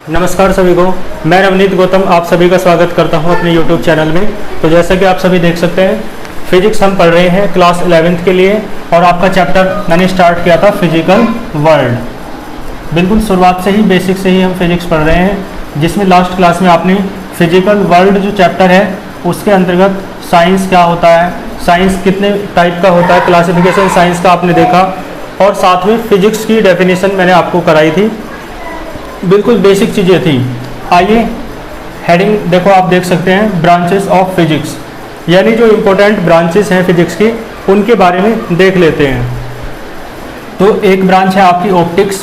नमस्कार सभी को, मैं नवनीत गौतम आप सभी का स्वागत करता हूं अपने YouTube चैनल में। तो जैसा कि आप सभी देख सकते हैं, फिजिक्स हम पढ़ रहे हैं क्लास 11th के लिए और आपका चैप्टर मैंने स्टार्ट किया था फिजिकल वर्ल्ड। बिल्कुल शुरुआत से ही बेसिक से ही हम फिजिक्स पढ़ रहे हैं, जिसमें लास्ट क्लास में आपने फिजिकल वर्ल्ड जो चैप्टर है उसके अंतर्गत साइंस क्या होता है, साइंस कितने टाइप का होता है, क्लासिफिकेशन साइंस का आपने देखा और साथ में फिजिक्स की डेफिनेशन मैंने आपको कराई थी। बिल्कुल बेसिक चीज़ें थी। आइए हेडिंग देखो, आप देख सकते हैं ब्रांचेस ऑफ फिजिक्स, यानी जो इम्पोर्टेंट ब्रांचेस हैं फिजिक्स की उनके बारे में देख लेते हैं। तो एक ब्रांच है आपकी ऑप्टिक्स।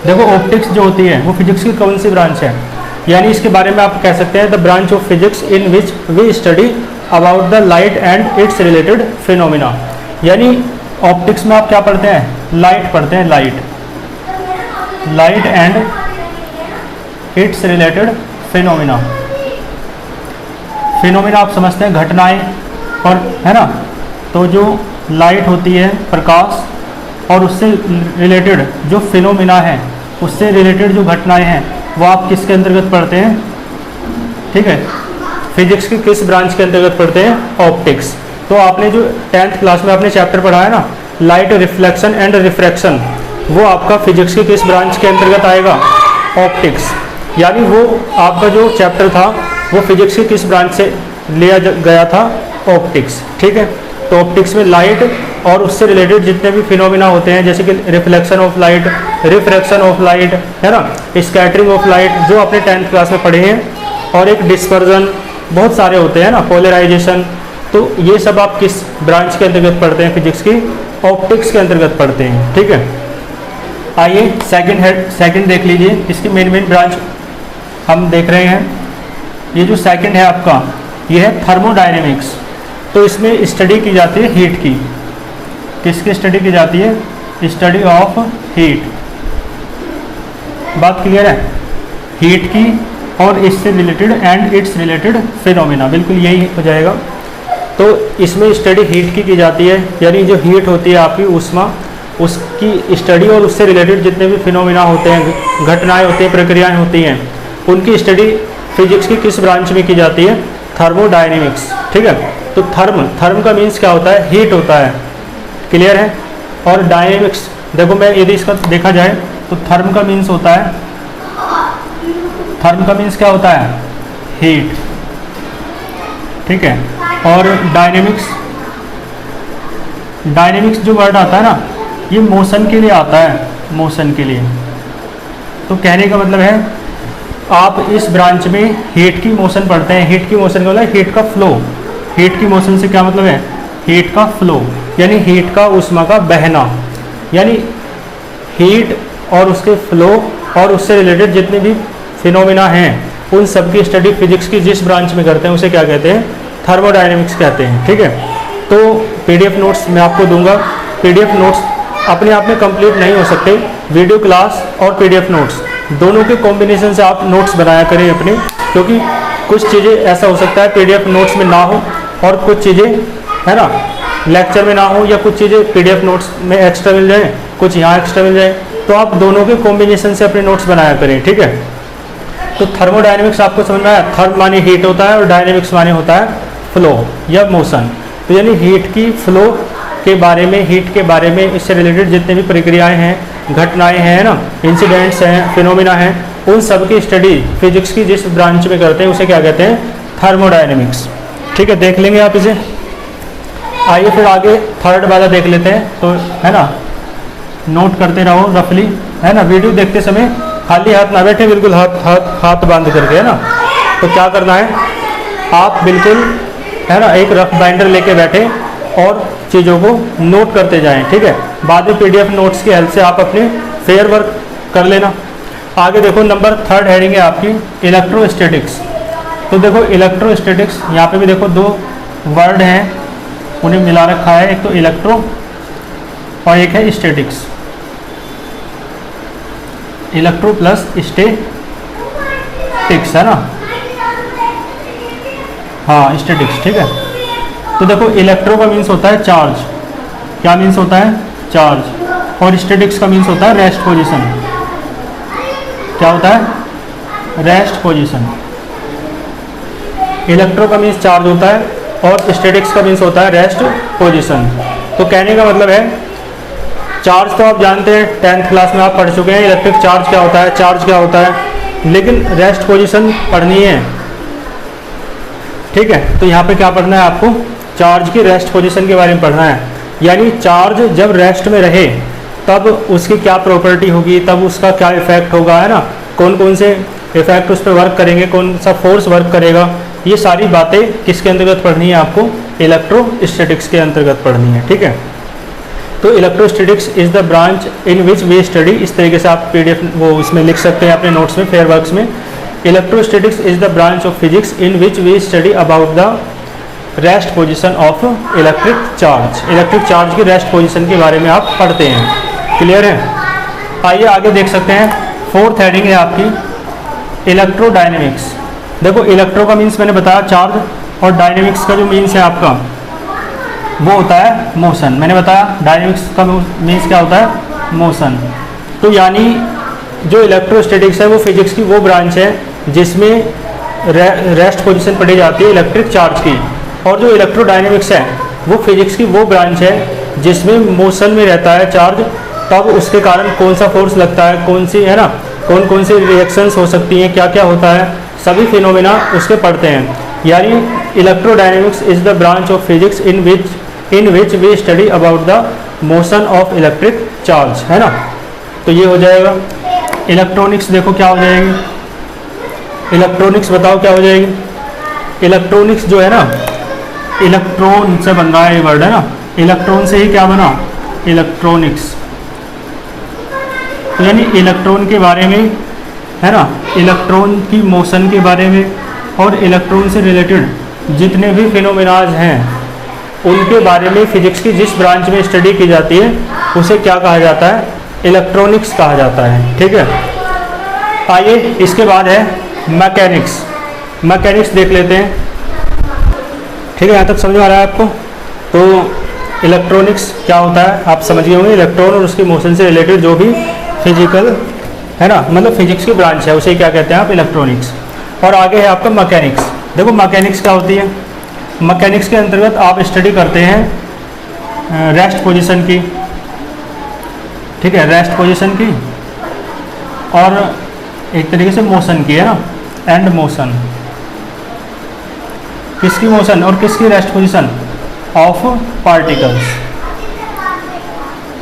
देखो ऑप्टिक्स जो होती है वो फिजिक्स की कौन सी ब्रांच है, यानी इसके बारे में आप कह सकते हैं the branch of physics in which we study about the light and its related phenomena. यानी ऑप्टिक्स में आप क्या पढ़ते हैं, लाइट पढ़ते हैं, light and its related phenomena. Phenomena आप समझते हैं घटनाएं, और है ना। तो जो लाइट होती है प्रकाश, और उससे रिलेटेड जो फिनोमिना है, उससे रिलेटेड जो घटनाएं हैं वो आप किसके अंतर्गत पढ़ते हैं, ठीक है, फिजिक्स की किस ब्रांच के अंतर्गत पढ़ते हैं, ऑप्टिक्स। तो आपने जो 10th क्लास में आपने चैप्टर पढ़ा है ना, लाइट रिफ्लेक्शन एंड रिफ्रैक्शन, वो आपका फिजिक्स की किस ब्रांच के अंतर्गत आएगा, ऑप्टिक्स। यानी वो आपका जो चैप्टर था वो फिजिक्स की किस ब्रांच से लिया गया था, ऑप्टिक्स, ठीक है। तो ऑप्टिक्स में लाइट और उससे रिलेटेड जितने भी फिनोमिना होते हैं, जैसे कि reflection of light, refraction of light, है ना, स्कैटरिंग ऑफ लाइट, जो आपने 10th क्लास में पढ़े हैं, और एक डिस्पर्जन, बहुत सारे होते हैं ना, पोलराइजेशन। तो ये सब आप किस ब्रांच के अंतर्गत पढ़ते हैं, फिजिक्स की ऑप्टिक्स के अंतर्गत पढ़ते हैं, ठीक है। आइए सेकंड देख लीजिए, इसकी मेन ब्रांच हम देख रहे हैं। ये जो सेकंड है आपका, ये है थर्मोडायनेमिक्स। तो इसमें स्टडी की जाती है हीट की। किसकी स्टडी की जाती है, स्टडी ऑफ हीट। बात क्लियर है, हीट की और इससे related and its related phenomena, बिल्कुल यही हो जाएगा। तो इसमें स्टडी हीट की जाती है, यानी जो हीट होती है आपकी ऊष्मा, उसकी स्टडी और उससे रिलेटेड जितने भी फिनोमिना होते हैं, घटनाएं होती हैं, प्रक्रियाएं होती हैं, उनकी स्टडी फिजिक्स की किस ब्रांच में की जाती है, थर्मोडायनेमिक्स, ठीक है। तो थर्म का मीन्स क्या होता है, हीट होता है, क्लियर है। और डायनेमिक्स, देखो मैं यदि इसका देखा जाए तो थर्म का मीन्स होता है, थर्म का मीन्स क्या होता है, हीट, ठीक है। और डायनेमिक्स जो वर्ड आता है ना, ये मोशन के लिए आता है, मोशन के लिए। तो कहने का मतलब है आप इस ब्रांच में हीट की मोशन पढ़ते हैं। हीट की मोशन का मतलब हीट का फ्लो। हीट की मोशन से क्या मतलब है, हीट का फ्लो, यानी हीट का ऊष्मा का बहना। यानी हीट और उसके फ्लो और उससे रिलेटेड जितने भी फिनोमिना हैं, उन सब की स्टडी फिजिक्स की जिस ब्रांच में करते हैं उसे क्या कहते हैं, थर्मोडायनेमिक्स कहते हैं, ठीक है। तो PDF नोट्स मैं आपको दूंगा। PDF नोट्स अपने आप में कंप्लीट नहीं हो सकते, वीडियो क्लास और PDF नोट्स दोनों के कॉम्बिनेशन से आप नोट्स बनाया करें अपने, क्योंकि कुछ चीज़ें ऐसा हो सकता है PDF नोट्स में ना हो, और कुछ चीज़ें, है ना, लेक्चर में ना हो, या कुछ चीज़ें PDF नोट्स में एक्स्ट्रा मिल जाए, कुछ यहाँ एक्स्ट्रा मिल जाए। तो आप दोनों के कॉम्बिनेशन से अपने नोट्स बनाया करें, ठीक है। तो थर्मोडायनेमिक्स आपको समझ में आया, थर्म माने हीट होता है और डायनेमिक्स माने होता है फ्लो या मोशन। तो यानी हीट की फ्लो के बारे में, हीट के बारे में, इससे रिलेटेड जितने भी प्रक्रियाएं हैं, घटनाएं हैं ना, इंसिडेंट्स हैं, फिनोमिना हैं, उन सब की स्टडी फिजिक्स की जिस ब्रांच में करते हैं उसे क्या कहते हैं, थर्मोडायनेमिक्स, ठीक है। देख लेंगे आप इसे। आइए फिर आगे थर्ड वाला देख लेते हैं। तो है ना, नोट करते रहो रफली, है ना, वीडियो देखते समय खाली हाथ ना बैठे, बिल्कुल हाथ बांध करके, है ना। तो क्या करना है, आप बिल्कुल, है ना, एक रफ बाइंडर लेके बैठे और चीज़ों को नोट करते जाएं, ठीक है। बाद में PDF नोट्स की हेल्प से आप अपने फेयर वर्क कर लेना। आगे देखो, नंबर 3 हेडिंग है आपकी इलेक्ट्रोस्टैटिक्स। तो देखो इलेक्ट्रोस्टैटिक्स, यहाँ पे भी देखो 2 वर्ड हैं, उन्हें मिला रखा है, एक तो इलेक्ट्रो और एक है स्टैटिक्स। इलेक्ट्रो प्लस स्टैटिक्स, है ना, हाँ स्टैटिक्स, ठीक है। तो देखो इलेक्ट्रो का मीन्स होता है चार्ज, क्या मीन्स होता है, चार्ज, और स्टैटिक्स का मीन्स होता है रेस्ट पोजीशन। क्या होता है, रेस्ट पोजीशन। इलेक्ट्रो का मीन्स चार्ज होता है और स्टैटिक्स का मीन्स होता है रेस्ट पोजीशन। तो कहने का मतलब है चार्ज तो आप जानते हैं, 10th क्लास में आप पढ़ चुके हैं इलेक्ट्रिक चार्ज क्या होता है, चार्ज क्या होता है, लेकिन रेस्ट पोजीशन पढ़नी है। ठीक है, तो यहाँ पे क्या पढ़ना है आपको, चार्ज की रेस्ट पोजीशन के बारे में पढ़ना है। यानी चार्ज जब रेस्ट में रहे तब उसकी क्या प्रॉपर्टी होगी, तब उसका क्या इफेक्ट होगा, है ना, कौन कौन से इफेक्ट उस पर वर्क करेंगे, कौन सा फोर्स वर्क करेगा, ये सारी बातें किसके अंतर्गत पढ़नी है आपको, इलेक्ट्रोस्टैटिक्स के अंतर्गत पढ़नी है। ठीक है, तो electrostatics is the branch in which we study, इस तरीके से आप PDF वो इसमें लिख सकते हैं अपने नोट्स में, फेयर वर्क्स में। Electrostatics is the branch of physics in which we study about the rest position of electric charge. Electric charge की रेस्ट पोजीशन के बारे में आप पढ़ते हैं। क्लियर है? आइए आगे देख सकते हैं। 4th हेडिंग है आपकी इलेक्ट्रोडायनेमिक्स। देखो इलेक्ट्रो का मीन्स मैंने बताया चार्ज, और डायनेमिक्स का जो मीन्स है आपका वो होता है मोशन। मैंने बताया डायनेमिक्स का मीन्स क्या होता है, मोशन। तो यानी जो इलेक्ट्रोस्टैटिक्स है वो फिजिक्स की वो ब्रांच है जिसमें रेस्ट पोजीशन पढ़ी जाती है इलेक्ट्रिक चार्ज की, और जो इलेक्ट्रोडायनेमिक्स है वो फिजिक्स की वो ब्रांच है जिसमें मोशन में रहता है चार्ज, तब उसके कारण कौन सा फोर्स लगता है, कौन सी, है ना, कौन कौन सी रिएक्शंस हो सकती हैं, क्या क्या होता है, सभी फिनोमेना उसके पढ़ते हैं। यानी electrodynamics is the branch of physics in which we study about the motion of electric charge, है ना। तो ये हो जाएगा। इलेक्ट्रॉनिक्स देखो क्या हो जाएगी, इलेक्ट्रॉनिक्स बताओ क्या हो जाएगी। इलेक्ट्रॉनिक्स जो है ना, इलेक्ट्रॉन से बन रहा है ये वर्ड, है ना, इलेक्ट्रॉन से ही क्या बना, इलेक्ट्रॉनिक्स। तो यानी इलेक्ट्रॉन के बारे में, है ना, इलेक्ट्रॉन की मोशन के बारे में और इलेक्ट्रॉन से रिलेटेड जितने भी फिनोमेनाज हैं उनके बारे में फिजिक्स की जिस ब्रांच में स्टडी की जाती है उसे क्या कहा जाता है, इलेक्ट्रॉनिक्स कहा जाता है। ठीक है, आइए इसके बाद है मैकेनिक्स। मैकेनिक्स देख लेते हैं। ठीक है, यहाँ तक समझ में आ रहा है आपको। तो इलेक्ट्रॉनिक्स क्या होता है आप समझ गए होंगे, इलेक्ट्रॉन और उसकी मोशन से रिलेटेड जो भी फिजिकल, है ना, मतलब फिजिक्स की ब्रांच है उसे क्या कहते हैं आप, इलेक्ट्रॉनिक्स। और आगे है आपका मैकेनिक्स। देखो मैकेनिक्स क्या होती है, मैकेनिक्स के अंतर्गत आप स्टडी करते हैं रेस्ट पोजीशन की। ठीक है, रेस्ट पोजीशन की और एक तरीके से मोशन की, है ना, एंड मोशन। किसकी मोशन और किसकी rest position, of particles.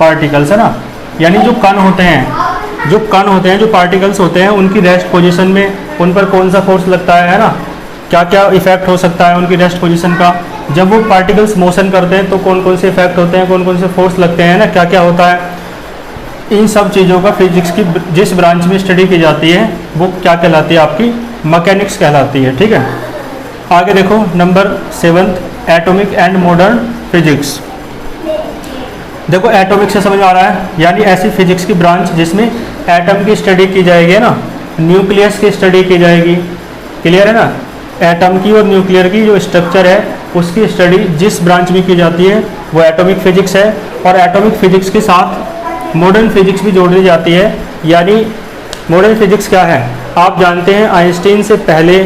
Particles, है ना, यानी जो कण होते हैं, जो कण होते हैं, जो पार्टिकल्स होते हैं, उनकी रेस्ट पोजीशन में उन पर कौन सा फोर्स लगता है ना, क्या क्या इफेक्ट हो सकता है उनकी रेस्ट पोजीशन का। जब वो पार्टिकल्स मोशन करते हैं तो कौन कौन से इफेक्ट होते हैं, कौन कौन से फोर्स लगते हैं ना, क्या क्या होता है, इन सब चीज़ों का फिजिक्स की जिस ब्रांच में स्टडी की जाती है वो क्या कहलाती है, आपकी मैकेनिक्स कहलाती है। ठीक है, आगे देखो number 7th atomic and modern physics. देखो एटॉमिक से समझ आ रहा है, यानी ऐसी फिजिक्स की ब्रांच जिसमें एटम की स्टडी की जाएगी ना, न्यूक्लियस की स्टडी की जाएगी। क्लियर है ना, एटम की और न्यूक्लियर की जो स्ट्रक्चर है उसकी स्टडी जिस ब्रांच में की जाती है वो एटॉमिक फिजिक्स है। और एटॉमिक फिजिक्स के साथ मॉडर्न फिजिक्स भी जोड़ दी जाती है। यानी मॉडर्न फिजिक्स क्या है, आप जानते हैं आइंस्टीन से पहले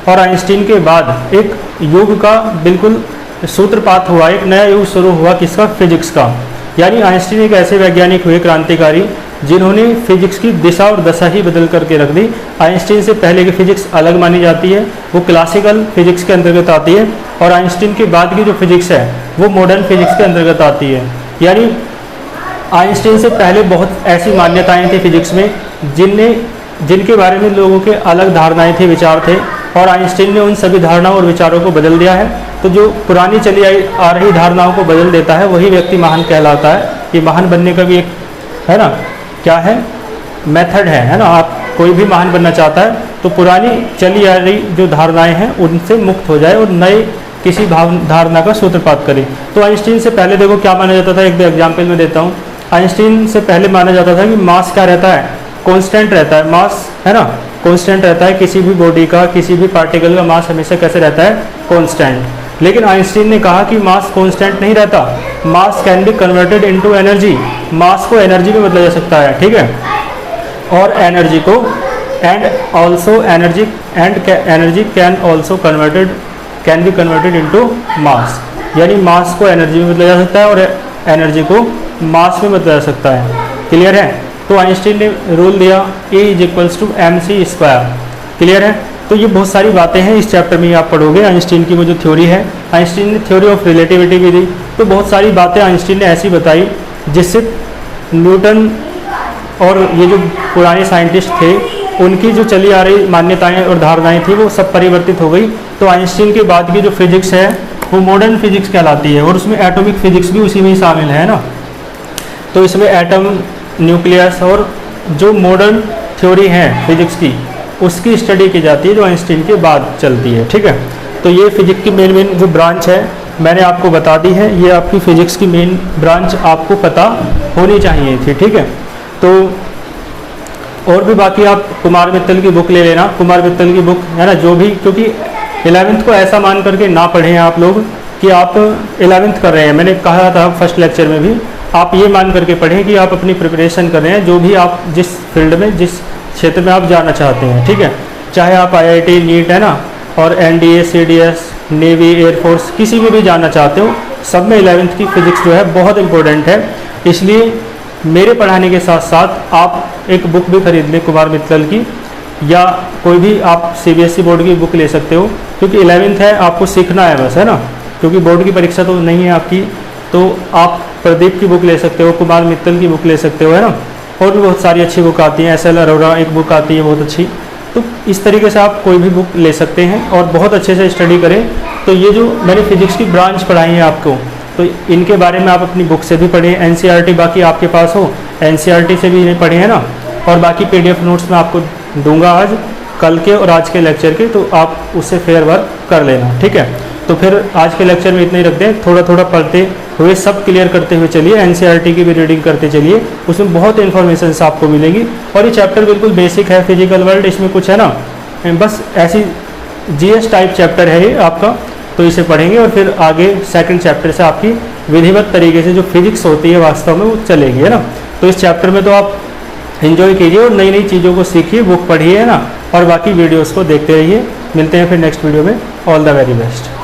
और आइंस्टीन के बाद एक युग का बिल्कुल सूत्रपात हुआ, एक नया युग शुरू हुआ किसका, फिजिक्स का। यानी आइंस्टीन एक ऐसे वैज्ञानिक हुए क्रांतिकारी जिन्होंने फिजिक्स की दिशा और दशा ही बदल करके रख दी। आइंस्टीन से पहले की फिजिक्स अलग मानी जाती है, वो क्लासिकल फिजिक्स के अंतर्गत आती है, और आइंस्टीन के बाद की जो फिजिक्स है वो मॉडर्न फिजिक्स के अंतर्गत आती है। यानी आइंस्टीन से पहले बहुत ऐसी मान्यताएं थी फिजिक्स में जिनके बारे में लोगों के अलग धारणाएं थे, विचार थे, और आइंस्टीन ने उन सभी धारणाओं और विचारों को बदल दिया है। तो जो पुरानी चली आ रही धारणाओं को बदल देता है वही व्यक्ति महान कहलाता है। ये महान बनने का भी एक, है ना, क्या है, मेथड है ना। आप कोई भी महान बनना चाहता है तो पुरानी चली आ रही जो धारणाएं हैं उनसे मुक्त हो जाए और नए किसी धारणा का सूत्रपात करे। तो आइंस्टीन से पहले देखो क्या माना जाता था, एक दो एग्जाम्पल में देता हूँ। आइंस्टीन से पहले माना जाता था कि मास क्या रहता है, कांस्टेंट रहता है, मास, है ना, कांस्टेंट रहता है। किसी भी बॉडी का, किसी भी पार्टिकल का मास हमेशा कैसे रहता है, कांस्टेंट। लेकिन आइंस्टीन ने कहा कि मास कांस्टेंट नहीं रहता, mass can be converted into energy. Mass को एनर्जी में बदला जा सकता है, ठीक है, और एनर्जी को and also energy can be converted into mass, यानी मास को एनर्जी में बदला जा सकता है और एनर्जी को मास में बदला जा सकता है। क्लियर है? तो आइंस्टीन ने रूल दिया E = mc²। क्लियर है? तो ये बहुत सारी बातें हैं इस चैप्टर में आप पढ़ोगे। आइंस्टीन की वो जो थ्योरी है, आइंस्टीन ने थ्योरी ऑफ रिलेटिविटी भी दी, तो बहुत सारी बातें आइंस्टीन ने ऐसी बताई जिससे न्यूटन और ये जो पुराने साइंटिस्ट थे उनकी जो चली आ रही मान्यताएं और धारणाएं थी वो सब परिवर्तित हो गई। तो आइंस्टीन के बाद की जो फिजिक्स है वो मॉडर्न फिजिक्स कहलाती है, और उसमें एटॉमिक फिजिक्स भी उसी में ही शामिल है ना। तो इसमें एटम, न्यूक्लियस और जो मॉडर्न थ्योरी है फिजिक्स की उसकी स्टडी की जाती है जो आइंस्टीन के बाद चलती है। ठीक है? तो ये फिजिक्स की मेन जो ब्रांच है मैंने आपको बता दी है, ये आपकी फिजिक्स की मेन ब्रांच आपको पता होनी चाहिए थी। ठीक है? तो और भी बाकी आप कुमार मित्तल की बुक ले लेना, कुमार मित्तल की बुक है ना, जो भी, क्योंकि 11th को ऐसा मान करके ना पढ़ें आप लोग कि आप 11th कर रहे हैं। मैंने कहा था फर्स्ट लेक्चर में भी, आप ये मान करके पढ़ें कि आप अपनी प्रिपरेशन कर रहे हैं जो भी आप जिस फील्ड में, जिस क्षेत्र में आप जाना चाहते हैं। ठीक है? चाहे आप IIT, नीट है ना, और NDA, CDS, नेवी, एयरफोर्स, किसी में भी जाना चाहते हो, सब में 11th की फिजिक्स जो है बहुत इंपॉर्टेंट है। इसलिए मेरे पढ़ाने के साथ साथ आप एक बुक भी खरीद लें कुमार मित्तल की, या कोई भी आप CBSE बोर्ड की बुक ले सकते हो, क्योंकि 11th है, आपको सीखना है बस, है ना, क्योंकि बोर्ड की परीक्षा तो नहीं है आपकी। तो आप प्रदीप की बुक ले सकते हो, कुमार मित्तल की बुक ले सकते हो, है ना, और भी बहुत सारी अच्छी बुक आती हैं। SL अरोड़ा एक बुक आती है बहुत अच्छी। तो इस तरीके से आप कोई भी बुक ले सकते हैं और बहुत अच्छे से स्टडी करें। तो ये जो मैंने फिजिक्स की ब्रांच पढ़ाई है आपको, तो इनके बारे में आप अपनी बुक से भी पढ़ें। NCERT बाकी आपके पास हो, NCERT से भी इन्हें पढ़ें, है ना, और बाकी PDF नोट्स मैं आपको दूंगा आज, कल के और आज के लेक्चर के, तो आप उससे फेयर वर्क कर लेना। ठीक है? तो फिर आज के लेक्चर में इतना ही रखते हैं। थोड़ा थोड़ा पढ़ते हुए सब क्लियर करते हुए चलिए, NCERT की भी रीडिंग करते चलिए, उसमें बहुत इन्फॉर्मेशन आपको मिलेंगी। और ये चैप्टर बिल्कुल बेसिक है, फिजिकल वर्ल्ड, इसमें कुछ है ना, बस ऐसी GS टाइप चैप्टर है ये आपका। तो इसे पढ़ेंगे और फिर आगे सेकंड चैप्टर से आपकी विधिवत तरीके से जो फिजिक्स होती है वास्तव में वो चलेगी, है ना। तो इस चैप्टर में तो आप एंजॉय कीजिए और नई नई चीज़ों को सीखिए, बुक पढ़िए, है ना, और बाकी वीडियोस को देखते रहिए। मिलते हैं फिर नेक्स्ट वीडियो में। All the very best.